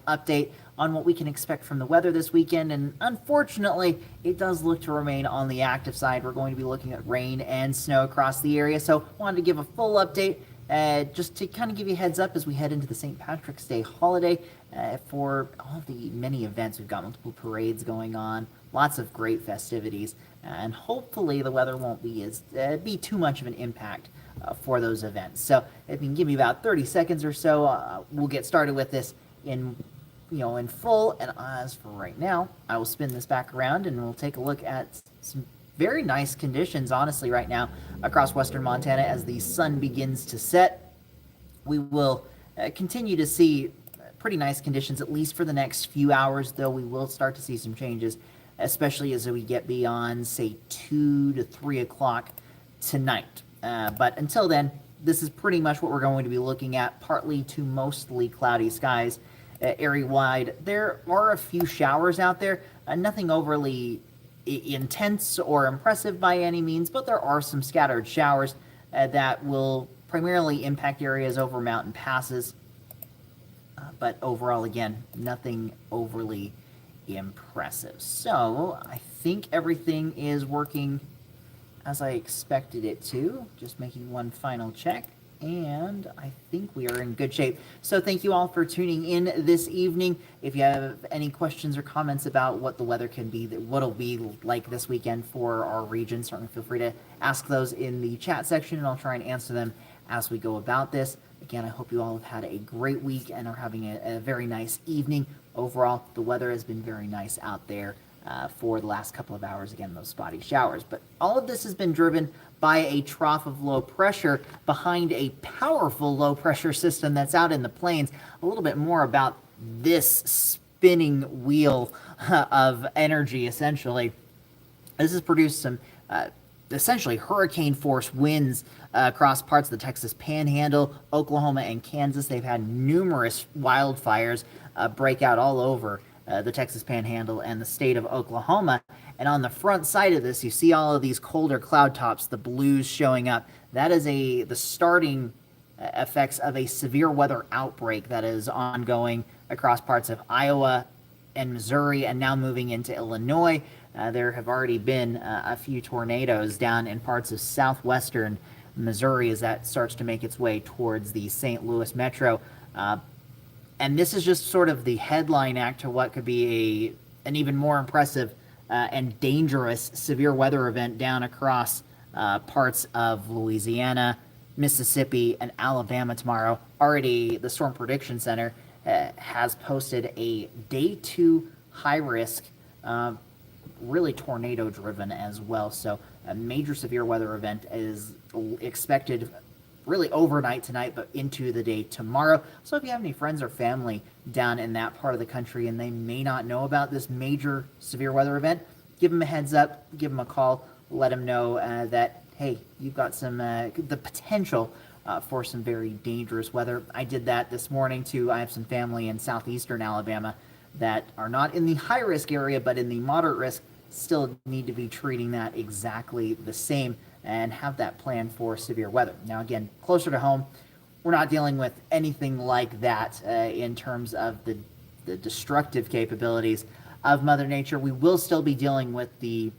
update on what we can expect from the weather this weekend. And unfortunately, it does look to remain on the active side. We're going to be looking at rain and snow across the area. So wanted to give a full update just to kind of give you a heads up as we head into the St. Patrick's Day holiday for all of the many events. We've got multiple parades going on, lots of great festivities, and hopefully the weather won't be too much of an impact for those events. So if you can give me about 30 seconds or so, we'll get started with this in full. And as for right now, I will spin this back around and we'll take a look at some very nice conditions, honestly, right now across western Montana as the sun begins to set. We will continue to see pretty nice conditions, at least for the next few hours, though we will start to see some changes, especially as we get beyond, say, 2 to 3 o'clock tonight. But until then, this is pretty much what we're going to be looking at, partly to mostly cloudy skies area-wide. There are a few showers out there, nothing overly intense or impressive by any means, but there are some scattered showers that will primarily impact areas over mountain passes. But overall, again, nothing overly impressive. So I think everything is working as I expected it to. Just making one final check, and I think we are in good shape. So thank you all for tuning in this evening. If you have any questions or comments about what the weather can be, what it'll be like this weekend for our region, certainly feel free to ask those in the chat section, and I'll try and answer them as we go about this. Again, I hope you all have had a great week and are having a very nice evening. Overall, the weather has been very nice out there for the last couple of hours. Again, those spotty showers. But all of this has been driven by a trough of low pressure behind a powerful low pressure system that's out in the plains. A little bit more about this spinning wheel of energy, essentially. This has produced some essentially hurricane force winds across parts of the Texas Panhandle, Oklahoma, and Kansas. They've had numerous wildfires break out all over the Texas Panhandle and the state of Oklahoma. And on the front side of this, you see all of these colder cloud tops, the blues showing up. That is the starting effects of a severe weather outbreak that is ongoing across parts of Iowa and Missouri, and now moving into Illinois. There have already been a few tornadoes down in parts of southwestern Missouri as that starts to make its way towards the St. Louis metro. And this is just sort of the headline act to what could be an even more impressive and dangerous severe weather event down across parts of Louisiana, Mississippi, and Alabama tomorrow. Already, the Storm Prediction Center has posted a day 2 high risk, really tornado driven as well. So a major severe weather event is expected really overnight tonight, but into the day tomorrow. So if you have any friends or family down in that part of the country and they may not know about this major severe weather event, give them a heads up, give them a call, let them know that, hey, you've got some the potential for some very dangerous weather. I did that this morning too. I have some family in southeastern Alabama that are not in the high risk area, but in the moderate risk. Still need to be treating that exactly the same and have that plan for severe weather. Now, again, closer to home, we're not dealing with anything like that in terms of the destructive capabilities of Mother Nature. We will still be dealing with the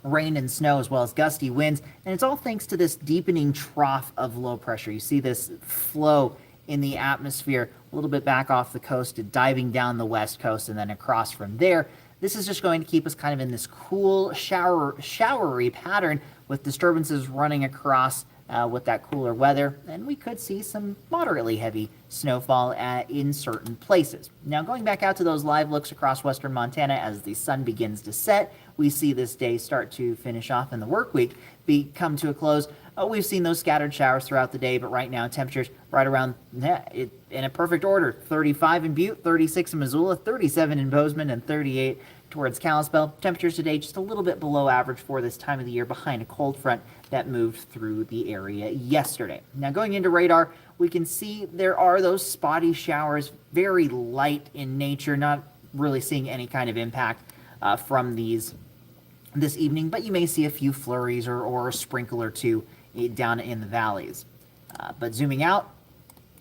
rain and snow as well as gusty winds, and it's all thanks to this deepening trough of low pressure. You see this flow in the atmosphere a little bit back off the coast, diving down the west coast, and then across from there. This is just going to keep us kind of in this cool, showery pattern with disturbances running across with that cooler weather, and we could see some moderately heavy snowfall in certain places. Now, going back out to those live looks across western Montana as the sun begins to set, we see this day start to finish off and the work week come to a close. We've seen those scattered showers throughout the day, but right now temperatures right around in a perfect order: 35 in Butte, 36 in Missoula, 37 in Bozeman, and 38 towards Kalispell. Temperatures today just a little bit below average for this time of the year behind a cold front that moved through the area yesterday. Now, going into radar, we can see there are those spotty showers, very light in nature, not really seeing any kind of impact from these this evening, but you may see a few flurries or a sprinkle or two down in the valleys. But zooming out,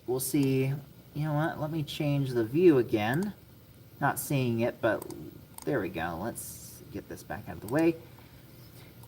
we'll see, you know what? Let me change the view again. Not seeing it, but there we go. Let's get this back out of the way.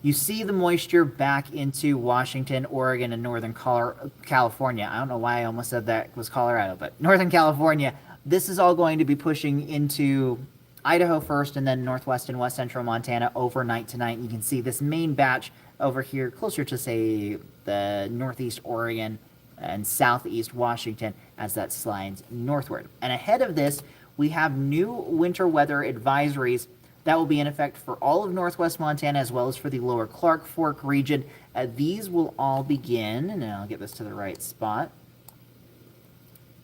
You see the moisture back into Washington, Oregon, and Northern California. I don't know why I almost said that was Colorado, but Northern California. This is all going to be pushing into Idaho first, and then northwest and west central Montana overnight tonight. You can see this main batch over here closer to, say, the northeast Oregon and southeast Washington as that slides northward. And ahead of this, we have new winter weather advisories that will be in effect for all of northwest Montana as well as for the lower Clark Fork region. These will all begin, and I'll get this to the right spot.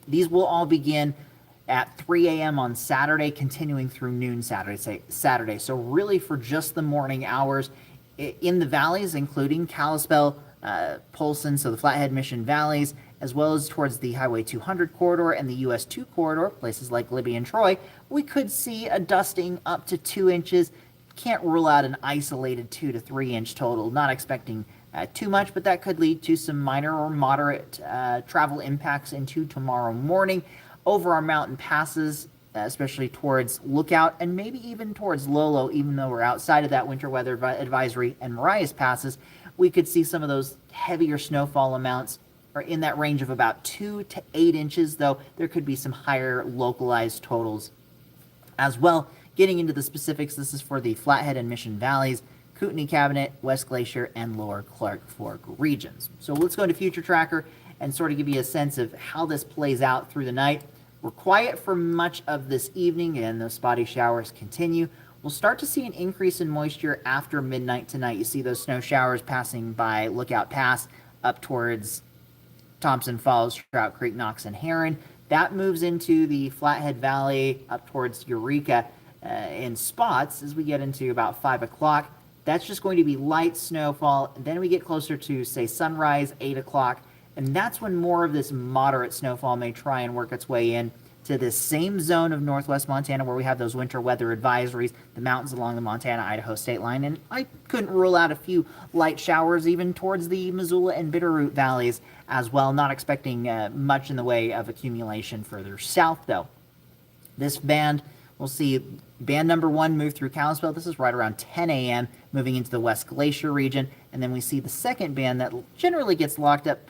These will all begin at 3 a.m. on Saturday, continuing through noon Saturday. So really for just the morning hours in the valleys, including Kalispell, Polson, so the Flathead Mission valleys, as well as towards the Highway 200 corridor and the US 2 corridor, places like Libby and Troy, we could see a dusting up to 2 inches. Can't rule out an isolated 2 to 3 inch total. Not expecting too much, but that could lead to some minor or moderate travel impacts into tomorrow morning over our mountain passes, especially towards Lookout and maybe even towards Lolo, even though we're outside of that winter weather advisory and Marias passes. We could see some of those heavier snowfall amounts are in that range of about 2 to 8 inches, though there could be some higher localized totals as well. Getting into the specifics, this is for the Flathead and Mission Valleys, Kootenai Cabinet, West Glacier, and Lower Clark Fork regions. So let's go to Future Tracker and sort of give you a sense of how this plays out through the night. We're quiet for much of this evening, and those spotty showers continue. We'll start to see an increase in moisture after midnight tonight. You see those snow showers passing by Lookout Pass up towards Thompson Falls, Trout Creek, Knox, and Heron. That moves into the Flathead Valley up towards Eureka in spots as we get into about 5 o'clock. That's just going to be light snowfall. Then we get closer to, say, sunrise, 8 o'clock, and that's when more of this moderate snowfall may try and work its way in to this same zone of northwest Montana where we have those winter weather advisories, the mountains along the Montana-Idaho state line, and I couldn't rule out a few light showers even towards the Missoula and Bitterroot valleys as well. Not expecting much in the way of accumulation further south, though. This band, we'll see band number 1 move through Kalispell. This is right around 10 a.m., moving into the West Glacier region, and then we see the second band that generally gets locked up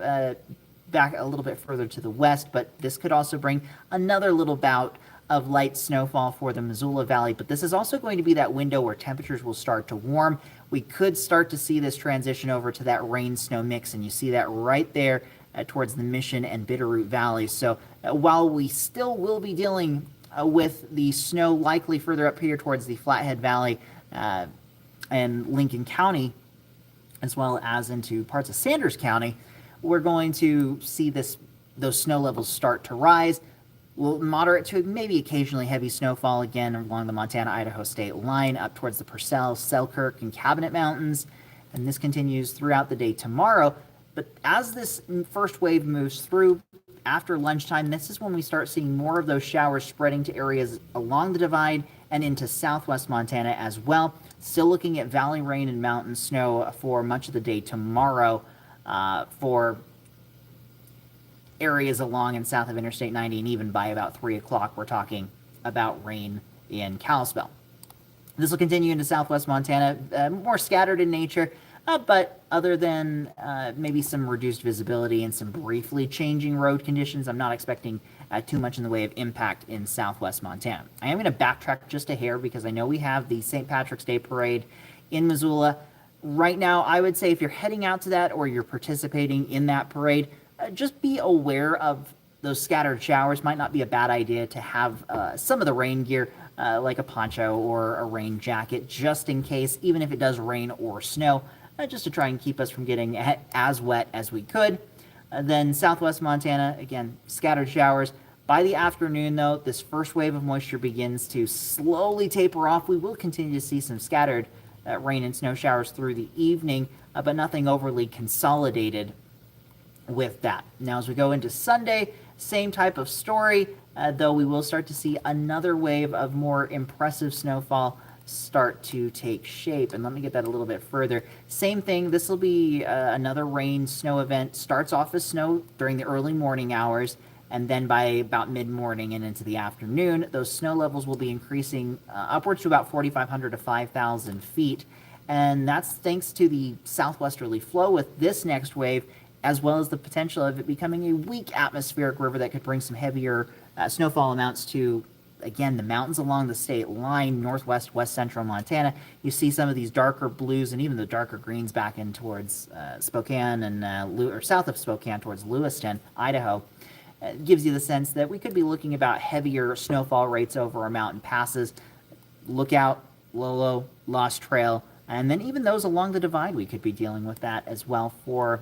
back a little bit further to the west, but this could also bring another little bout of light snowfall for the Missoula Valley. But this is also going to be that window where temperatures will start to warm. We could start to see this transition over to that rain-snow mix, and you see that right there towards the Mission and Bitterroot valleys. So while we still will be dealing with the snow likely further up here towards the Flathead Valley and Lincoln County, as well as into parts of Sanders County, we're going to see those snow levels start to rise. We'll moderate to maybe occasionally heavy snowfall again along the Montana-Idaho state line up towards the Purcell, Selkirk, and Cabinet Mountains. And this continues throughout the day tomorrow. But as this first wave moves through after lunchtime, this is when we start seeing more of those showers spreading to areas along the divide and into southwest Montana as well. Still looking at valley rain and mountain snow for much of the day tomorrow. For areas along and south of Interstate 90, and even by about 3 o'clock, we're talking about rain in Kalispell. This will continue into southwest Montana, more scattered in nature, but other than maybe some reduced visibility and some briefly changing road conditions, I'm not expecting too much in the way of impact in southwest Montana. I am going to backtrack just a hair because I know we have the St. Patrick's Day Parade in Missoula. Right now, I would say if you're heading out to that or you're participating in that parade, just be aware of those scattered showers. Might not be a bad idea to have some of the rain gear, like a poncho or a rain jacket, just in case, even if it does rain or snow, just to try and keep us from getting as wet as we could. Then southwest Montana, again, scattered showers. By the afternoon, though, this first wave of moisture begins to slowly taper off. We will continue to see some scattered rain and snow showers through the evening, but nothing overly consolidated with that. Now, as we go into Sunday, same type of story, though we will start to see another wave of more impressive snowfall start to take shape. And let me get that a little bit further. Same thing, this will be another rain snow event. Starts off as snow during the early morning hours, And then by about mid-morning and into the afternoon, those snow levels will be increasing upwards to about 4,500 to 5,000 feet. And that's thanks to the southwesterly flow with this next wave, as well as the potential of it becoming a weak atmospheric river that could bring some heavier snowfall amounts to, again, the mountains along the state line, northwest, west central Montana. You see some of these darker blues and even the darker greens back in towards Spokane and or south of Spokane towards Lewiston, Idaho. It gives you the sense that we could be looking about heavier snowfall rates over our mountain passes. Lookout, Lolo, Lost Trail, and then even those along the divide, we could be dealing with that as well for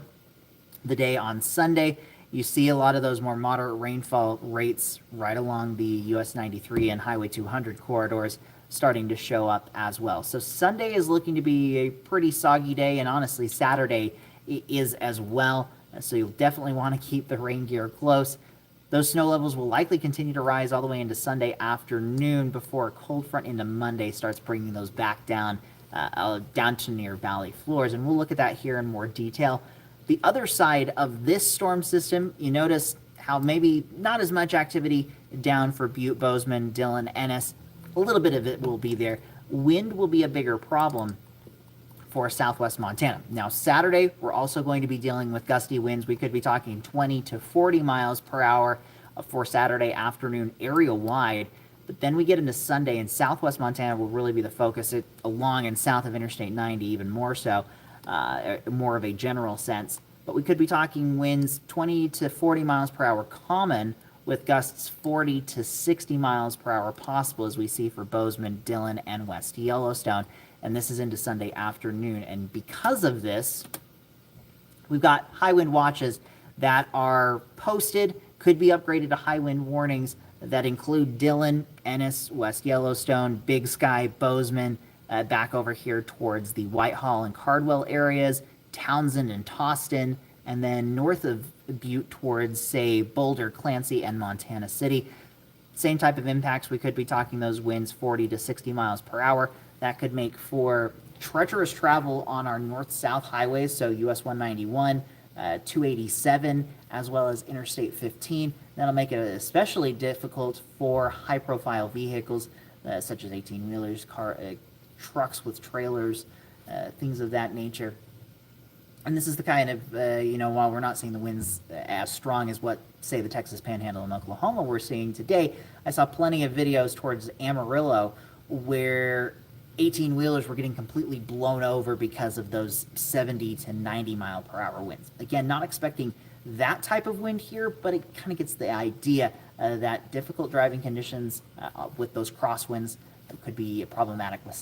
the day on Sunday. You see a lot of those more moderate rainfall rates right along the US 93 and Highway 200 corridors starting to show up as well. So Sunday is looking to be a pretty soggy day, and honestly Saturday is as well. So you'll definitely want to keep the rain gear close. Those snow levels will likely continue to rise all the way into Sunday afternoon before a cold front into Monday starts bringing those back down to near valley floors. And we'll look at that here in more detail. The other side of this storm system, you notice how maybe not as much activity down for Butte, Bozeman, Dillon, Ennis. A little bit of it will be there. Wind will be a bigger problem for southwest Montana. Now, Saturday, we're also going to be dealing with gusty winds. We could be talking 20 to 40 miles per hour for Saturday afternoon area-wide. But then we get into Sunday, and southwest Montana will really be the focus along and south of Interstate 90, even more so, more of a general sense. But we could be talking winds 20 to 40 miles per hour common, with gusts 40 to 60 miles per hour possible, as we see for Bozeman, Dillon, and West Yellowstone. And this is into Sunday afternoon. And because of this, we've got high wind watches that are posted, could be upgraded to high wind warnings that include Dillon, Ennis, West Yellowstone, Big Sky, Bozeman, back over here towards the Whitehall and Cardwell areas, Townsend and Toston, and then north of Butte towards, say, Boulder, Clancy, and Montana City. Same type of impacts. We could be talking those winds 40 to 60 miles per hour. That could make for treacherous travel on our north-south highways, so US 191, 287, as well as Interstate 15. That'll make it especially difficult for high-profile vehicles, such as 18-wheelers, trucks with trailers, things of that nature. And this is the kind of, while we're not seeing the winds as strong as what, say, the Texas Panhandle and Oklahoma we're seeing today, I saw plenty of videos towards Amarillo where 18-wheelers were getting completely blown over because of those 70 to 90 mile per hour winds. Again, not expecting that type of wind here, but it kind of gets the idea that difficult driving conditions with those crosswinds could be problematic with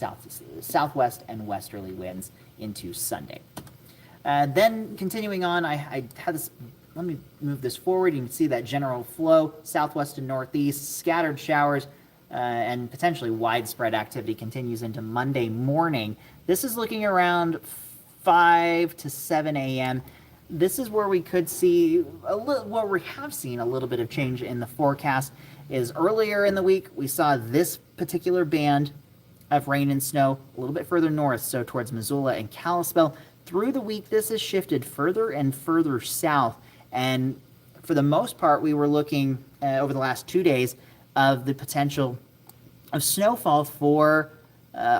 southwest and westerly winds into Sunday. Then continuing on, I had this, let me move this forward. You can see that general flow, southwest and northeast, scattered showers, and potentially widespread activity continues into Monday morning. This is looking around 5 to 7 a.m. This is where we could see where we have seen a little bit of change in the forecast. Is earlier in the week we saw this particular band of rain and snow a little bit further north, so towards Missoula and Kalispell. Through the week, this has shifted further and further south, and for the most part, we were looking over the last 2 days of the potential of snowfall for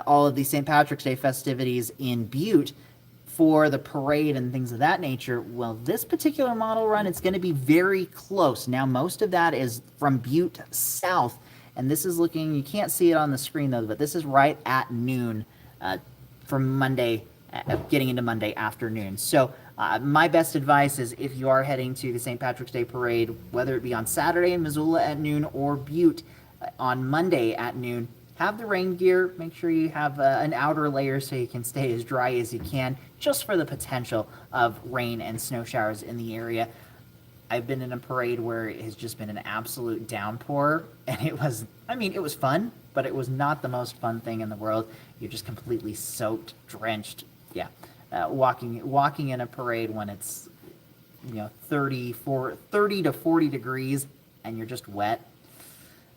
all of the St. Patrick's Day festivities in Butte for the parade and things of that nature. Well, this particular model run, it's going to be very close. Now, most of that is from Butte south, and this is looking, you can't see it on the screen though, but this is right at noon from Monday, getting into Monday afternoon. So my best advice is if you are heading to the St. Patrick's Day parade, whether it be on Saturday in Missoula at noon or Butte on Monday at noon, have the rain gear. Make sure you have an outer layer so you can stay as dry as you can, just for the potential of rain and snow showers in the area. I've been in a parade where it has just been an absolute downpour, and it was fun, but it was not the most fun thing in the world. You're just completely soaked, drenched. Yeah, walking in a parade when it's 30 to 40 degrees and you're just wet,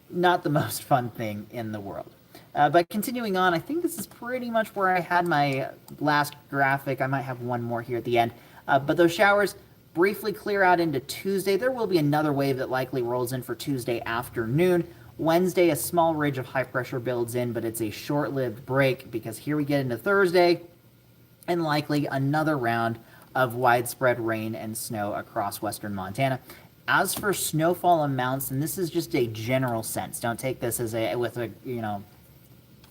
not the most fun thing in the world. But continuing on, I think this is pretty much where I had my last graphic. I might have one more here at the end. But those showers, briefly clear out into Tuesday. There will be another wave that likely rolls in for Tuesday afternoon. Wednesday, a small ridge of high pressure builds in, but it's a short-lived break because here we get into Thursday and likely another round of widespread rain and snow across western Montana. As for snowfall amounts, and this is just a general sense, don't take this as with a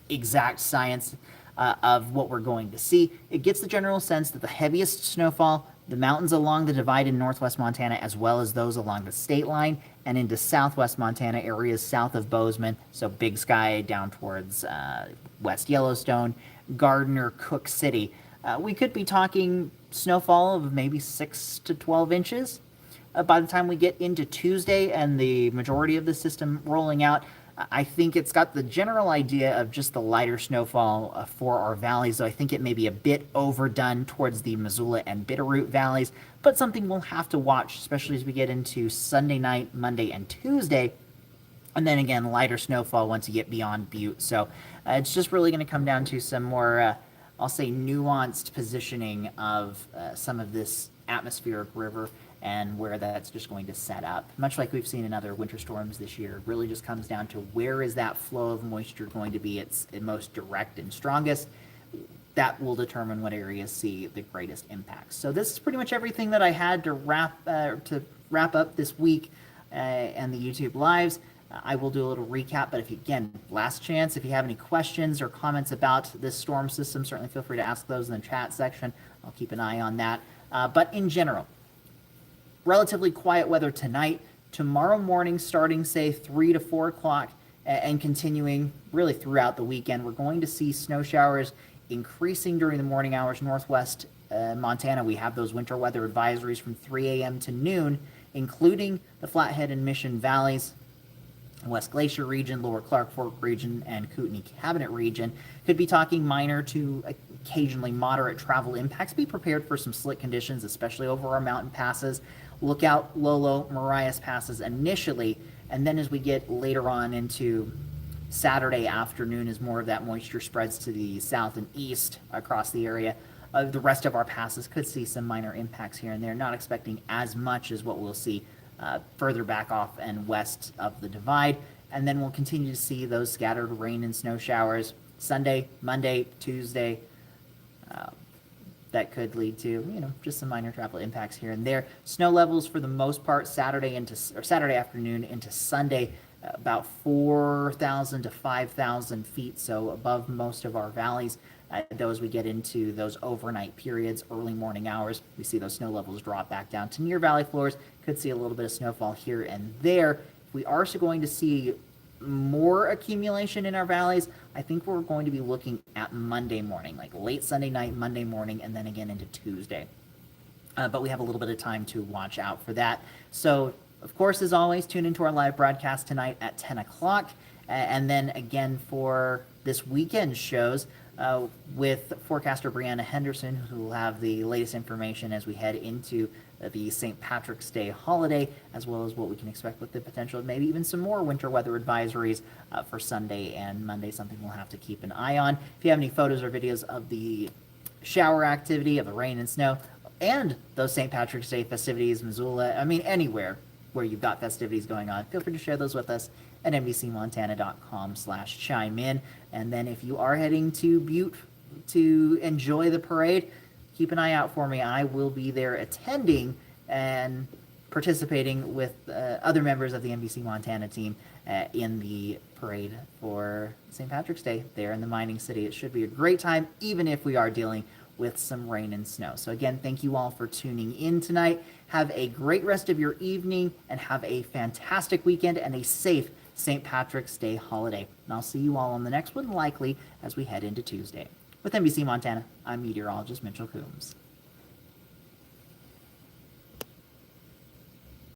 exact science of what we're going to see. It gets the general sense that the heaviest snowfall, the mountains along the divide in northwest Montana, as well as those along the state line and into southwest Montana, areas south of Bozeman, so Big Sky down towards West Yellowstone, Gardner, Cook City. We could be talking snowfall of maybe 6 to 12 inches. By the time we get into Tuesday and the majority of the system rolling out, I think it's got the general idea of just the lighter snowfall for our valleys, though I think it may be a bit overdone towards the Missoula and Bitterroot valleys, but something we'll have to watch, especially as we get into Sunday night, Monday, and Tuesday, and then again, lighter snowfall once you get beyond Butte. So it's just really going to come down to some more, I'll say, nuanced positioning of some of this atmospheric river and where that's just going to set up. Much like we've seen in other winter storms this year, it really just comes down to where is that flow of moisture going to be its most direct and strongest. That will determine what areas see the greatest impacts. So this is pretty much everything that I had to wrap up this week and the YouTube lives. I will do a little recap, but last chance, if you have any questions or comments about this storm system, certainly feel free to ask those in the chat section. I'll keep an eye on that. But in general, relatively quiet weather tonight. Tomorrow morning, starting, say, 3 to 4 o'clock and continuing really throughout the weekend, we're going to see snow showers increasing during the morning hours. Northwest Montana, we have those winter weather advisories from 3 a.m. to noon, including the Flathead and Mission Valleys, West Glacier region, Lower Clark Fork region, and Kootenai Cabinet region. Could be talking minor to occasionally moderate travel impacts. Be prepared for some slick conditions, especially over our mountain passes. Look out Lolo, Marias passes initially, and then as we get later on into Saturday afternoon, as more of that moisture spreads to the south and east across the area, the rest of our passes could see some minor impacts here and there. Not expecting as much as what we'll see further back off and west of the divide. And then we'll continue to see those scattered rain and snow showers Sunday, Monday, Tuesday. That could lead to, just some minor travel impacts here and there. Snow levels for the most part Saturday afternoon into Sunday, about 4,000 to 5,000 feet, so above most of our valleys. Those we get into those overnight periods, early morning hours, we see those snow levels drop back down to near valley floors. Could see a little bit of snowfall here and there. We are going to see more accumulation in our valleys. I think we're going to be looking at Monday morning, like late Sunday night, Monday morning, and then again into Tuesday. But we have a little bit of time to watch out for that. So, of course, as always, tune into our live broadcast tonight at 10 o'clock. And then again for this weekend's shows with forecaster Brianna Henderson, who will have the latest information as we head into the St. Patrick's Day holiday, as well as what we can expect with the potential of maybe even some more winter weather advisories for Sunday and Monday, something we'll have to keep an eye on. If you have any photos or videos of the shower activity, of the rain and snow, and those St. Patrick's Day festivities, Missoula, anywhere where you've got festivities going on, feel free to share those with us at nbcmontana.com/chime in. And then if you are heading to Butte to enjoy the parade, keep an eye out for me. I will be there attending and participating with other members of the NBC Montana team in the parade for St. Patrick's Day there in the mining city. It should be a great time, even if we are dealing with some rain and snow. So again, thank you all for tuning in tonight. Have a great rest of your evening and have a fantastic weekend and a safe St. Patrick's Day holiday. And I'll see you all on the next one, likely as we head into Tuesday. With NBC Montana, I'm meteorologist Mitchell Coombs.